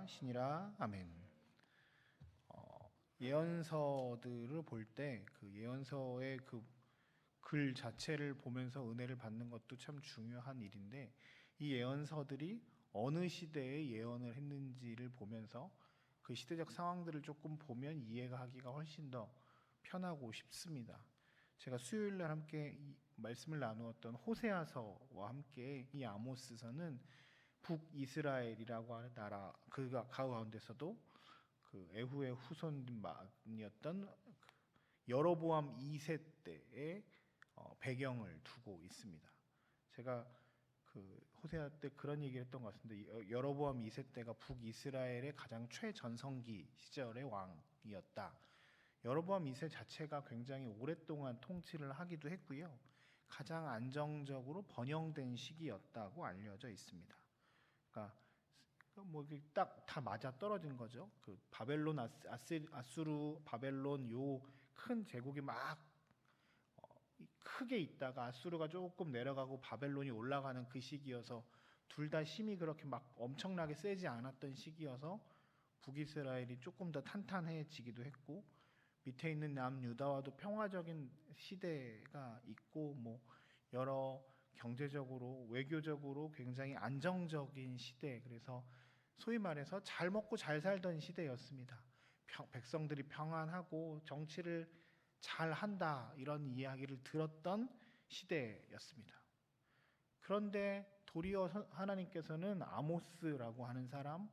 신이라 아멘. 예언서들을 볼 때 그 예언서의 그 글 자체를 보면서 은혜를 받는 것도 참 중요한 일인데, 이 예언서들이 어느 시대에 예언을 했는지를 보면서 그 시대적 상황들을 조금 보면 이해가 하기가 훨씬 더 편하고 쉽습니다. 제가 수요일 날 함께 말씀을 나누었던 호세아서와 함께 이 아모스서는 북이스라엘이라고 하는 나라 그 가운데서도 그 에후의 후손이었던 여로보암 2세 때의 배경을 두고 있습니다. 제가 그 호세아 때 그런 얘기를 했던 것 같은데, 여로보암 2세 때가 북이스라엘의 가장 최전성기 시절의 왕이었다. 여로보암 2세 자체가 굉장히 오랫동안 통치를 하기도 했고요, 가장 안정적으로 번영된 시기였다고 알려져 있습니다. 그러니까 뭐 딱 다 맞아 떨어진 거죠. 그 바벨론, 아수르, 바벨론 요 큰 제국이 막 크게 있다가 아수르가 조금 내려가고 바벨론이 올라가는 그 시기여서 둘 다 힘이 그렇게 막 엄청나게 세지 않았던 시기여서 북이스라엘이 조금 더 탄탄해지기도 했고, 밑에 있는 남유다와도 평화적인 시대가 있고, 뭐 여러 경제적으로 외교적으로 굉장히 안정적인 시대, 그래서 소위 말해서 잘 먹고 잘 살던 시대였습니다. 백성들이 평안하고 정치를 잘 한다, 이런 이야기를 들었던 시대였습니다. 그런데 도리어 하나님께서는 아모스라고 하는 사람,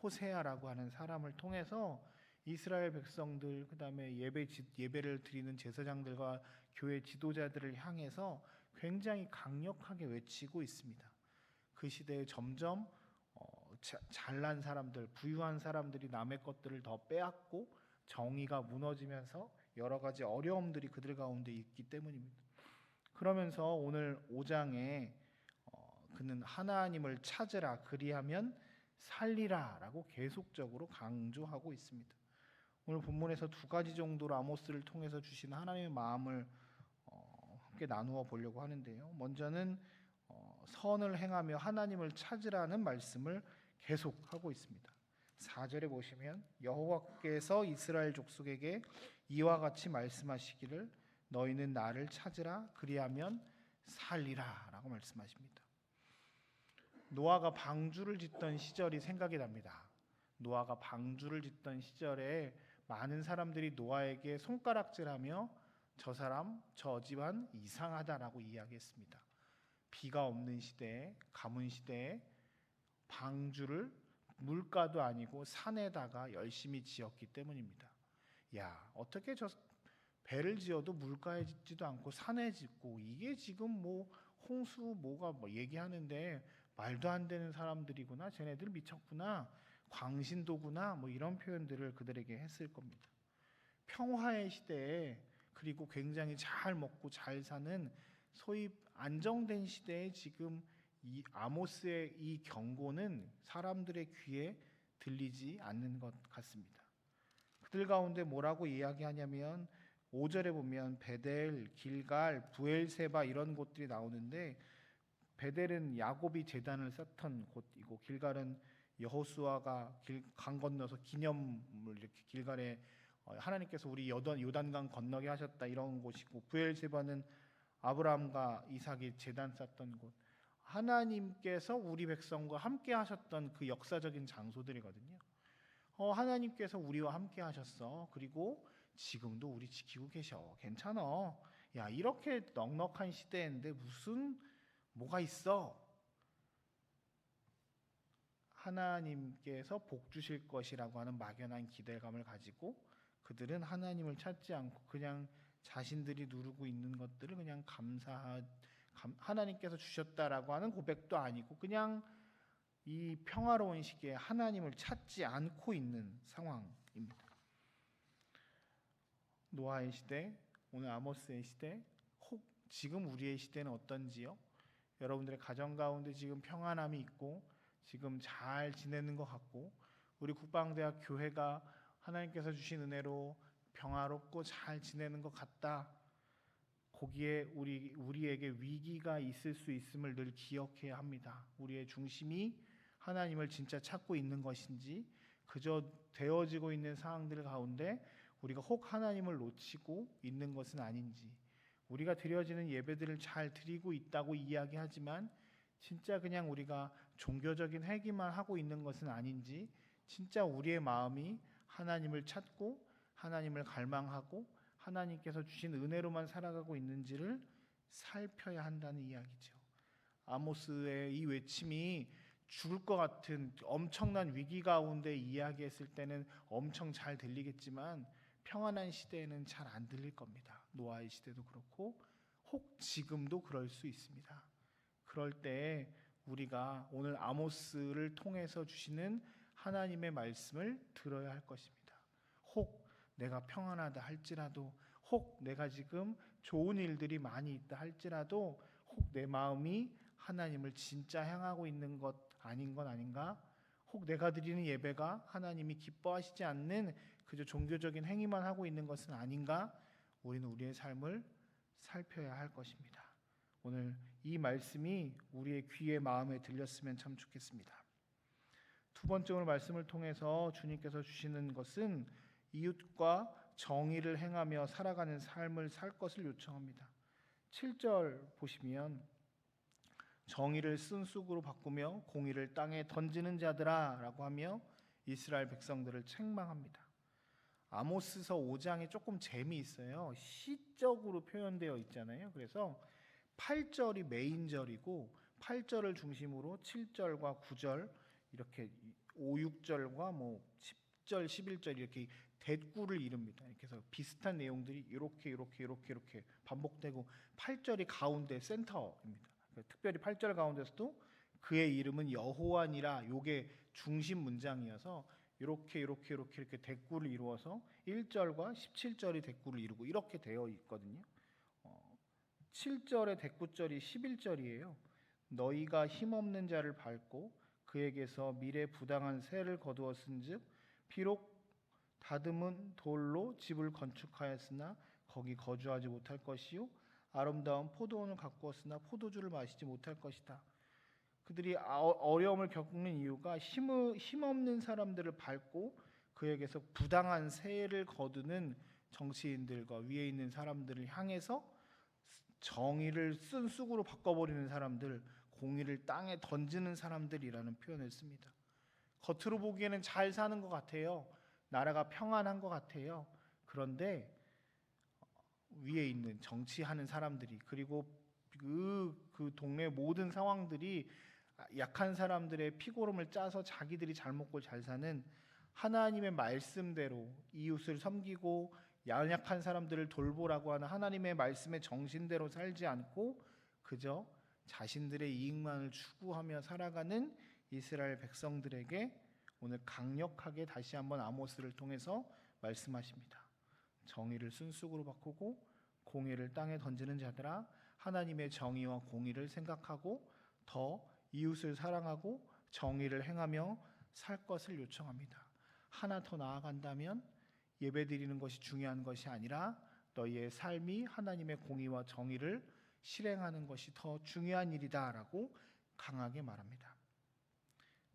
호세아라고 하는 사람을 통해서 이스라엘 백성들, 그 다음에 예배를 드리는 제사장들과 교회 지도자들을 향해서 굉장히 강력하게 외치고 있습니다. 그 시대에 점점 잘난 사람들, 부유한 사람들이 남의 것들을 더 빼앗고 정의가 무너지면서 여러 가지 어려움들이 그들 가운데 있기 때문입니다. 그러면서 오늘 5장에 그는 하나님을 찾으라 그리하면 살리라 라고 계속적으로 강조하고 있습니다. 오늘 본문에서 두 가지 정도로 아모스를 통해서 주신 하나님의 마음을 함께 나누어 보려고 하는데요. 먼저는 선을 행하며 하나님을 찾으라는 말씀을 계속하고 있습니다. 4절에 보시면 여호와께서 이스라엘 족속에게 이와 같이 말씀하시기를 너희는 나를 찾으라 그리하면 살리라 라고 말씀하십니다. 노아가 방주를 짓던 시절이 생각이 납니다. 노아가 방주를 짓던 시절에 많은 사람들이 노아에게 손가락질하며 저 사람, 저 집안 이상하다라고 이야기했습니다. 비가 없는 시대에, 가뭄 시대에 방주를 물가도 아니고 산에다가 열심히 지었기 때문입니다. 야, 어떻게 저 배를 지어도 물가에 짓지도 않고 산에 짓고, 이게 지금 뭐 홍수 뭐가 뭐 얘기하는데 말도 안 되는 사람들이구나, 쟤네들 미쳤구나, 광신도구나, 뭐 이런 표현들을 그들에게 했을 겁니다. 평화의 시대에, 그리고 굉장히 잘 먹고 잘 사는 소위 안정된 시대에 지금 이 아모스의 이 경고는 사람들의 귀에 들리지 않는 것 같습니다. 그들 가운데 뭐라고 이야기하냐면 5절에 보면 베델, 길갈, 부엘세바 이런 곳들이 나오는데, 베델은 야곱이 제단을 쌓던 곳이고, 길갈은 여호수아가 강 건너서 기념을 이렇게 길갈에 하나님께서 우리 요단강 건너게 하셨다 이런 곳이고, 부엘세바는 아브라함과 이삭이 제단 쌓던 곳, 하나님께서 우리 백성과 함께 하셨던 그 역사적인 장소들이거든요. 하나님께서 우리와 함께 하셨어. 그리고 지금도 우리 지키고 계셔. 괜찮아. 야, 이렇게 넉넉한 시대인데 무슨 뭐가 있어? 하나님께서 복 주실 것이라고 하는 막연한 기대감을 가지고 그들은 하나님을 찾지 않고 그냥 자신들이 누리고 있는 것들을 그냥 하나님께서 주셨다라고 하는 고백도 아니고 그냥 이 평화로운 시기에 하나님을 찾지 않고 있는 상황입니다. 노아의 시대, 오늘 아모스의 시대, 혹 지금 우리의 시대는 어떤지요? 여러분들의 가정 가운데 지금 평안함이 있고 지금 잘 지내는 것 같고, 우리 국방대학 교회가 하나님께서 주신 은혜로 평화롭고 잘 지내는 것 같다. 거기에 우리에게 위기가 있을 수 있음을 늘 기억해야 합니다. 우리의 중심이 하나님을 진짜 찾고 있는 것인지, 그저 되어지고 있는 상황들 가운데 우리가 혹 하나님을 놓치고 있는 것은 아닌지, 우리가 드려지는 예배들을 잘 드리고 있다고 이야기하지만 진짜 그냥 우리가 종교적인 행위만 하고 있는 것은 아닌지, 진짜 우리의 마음이 하나님을 찾고 하나님을 갈망하고 하나님께서 주신 은혜로만 살아가고 있는지를 살펴야 한다는 이야기죠. 아모스의 이 외침이 죽을 것 같은 엄청난 위기 가운데 이야기했을 때는 엄청 잘 들리겠지만 평안한 시대에는 잘 안 들릴 겁니다. 노아의 시대도 그렇고 혹 지금도 그럴 수 있습니다. 그럴 때 우리가 오늘 아모스를 통해서 주시는 하나님의 말씀을 들어야 할 것입니다. 혹 내가 평안하다 할지라도, 혹 내가 지금 좋은 일들이 많이 있다 할지라도, 혹 내 마음이 하나님을 진짜 향하고 있는 것 아닌 건 아닌가? 혹 내가 드리는 예배가 하나님이 기뻐하시지 않는 그저 종교적인 행위만 하고 있는 것은 아닌가? 우리는 우리의 삶을 살펴야 할 것입니다. 오늘 이 말씀이 우리의 귀에 마음에 들렸으면 참 좋겠습니다. 두 번째 오늘 말씀을 통해서 주님께서 주시는 것은 이웃과 정의를 행하며 살아가는 삶을 살 것을 요청합니다. 7절 보시면 정의를 쓴쑥으로 바꾸며 공의를 땅에 던지는 자들아 라고 하며 이스라엘 백성들을 책망합니다. 아모스서 5장에 조금 재미있어요. 시적으로 표현되어 있잖아요. 그래서 8절이 메인절이고 8절을 중심으로 7절과 9절 이렇게 5, 6절과 10절, 11절 이렇게 대꾸를 이룹니다. 그래서 비슷한 내용들이 이렇게 반복되고 8절이 가운데 센터입니다. 특별히 8절 가운데서도 그의 이름은 여호와니라, 요게 중심 문장이어서 이렇게 대꾸를 이루어서 1절과 17절이 대꾸를 이루고 이렇게 되어 있거든요. 7절의 대꾸절이 11절이에요. 너희가 힘없는 자를 밟고 그에게서 미래 부당한 세를 거두었은즉 비록 다듬은 돌로 집을 건축하였으나 거기 거주하지 못할 것이요 아름다운 포도원을 가꾸었으나 포도주를 마시지 못할 것이다. 그들이 어려움을 겪는 이유가 힘없는 사람들을 밟고 그에게서 부당한 세를 거두는 정치인들과 위에 있는 사람들을 향해서 정의를 쓴 쑥으로 바꿔버리는 사람들, 공의를 땅에 던지는 사람들이라는 표현을 씁니다. 겉으로 보기에는 잘 사는 것 같아요. 나라가 평안한 것 같아요. 그런데 위에 있는 정치하는 사람들이, 그리고 그 동네 모든 상황들이 약한 사람들의 피고름을 짜서 자기들이 잘 먹고 잘 사는, 하나님의 말씀대로 이웃을 섬기고 연약한 사람들을 돌보라고 하는 하나님의 말씀의 정신대로 살지 않고 그저 자신들의 이익만을 추구하며 살아가는 이스라엘 백성들에게 오늘 강력하게 다시 한번 아모스를 통해서 말씀하십니다. 정의를 순쑥으로 바꾸고 공의를 땅에 던지는 자들아, 하나님의 정의와 공의를 생각하고 더 이웃을 사랑하고 정의를 행하며 살 것을 요청합니다. 하나 더 나아간다면 예배드리는 것이 중요한 것이 아니라 너희의 삶이 하나님의 공의와 정의를 실행하는 것이 더 중요한 일이다라고 강하게 말합니다.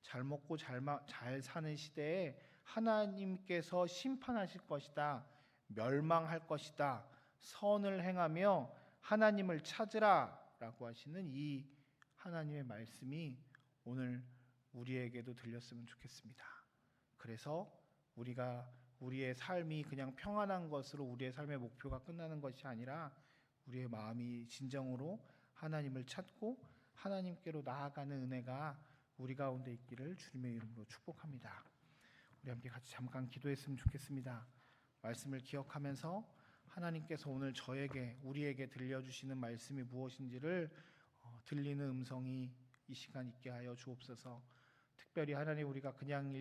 잘 먹고 잘 사는 시대에 하나님께서 심판하실 것이다, 멸망할 것이다, 선을 행하며 하나님을 찾으라 라고 하시는 이 하나님의 말씀이 오늘 우리에게도 들렸으면 좋겠습니다. 그래서 우리가 우리의 삶이 그냥 평안한 것으로 우리의 삶의 목표가 끝나는 것이 아니라 우리의 마음이 진정으로 하나님을 찾고 하나님께로 나아가는 은혜가 우리 가운데 있기를 주님의 이름으로 축복합니다. 우리 함께 같이 잠깐 기도했으면 좋겠습니다. 말씀을 기억하면서 하나님께서 오늘 우리에게 들려주시는 말씀이 무엇인지를 들리는 음성이 이 시간 있게 하여 주옵소서. 특별히 하나님, 우리가 그냥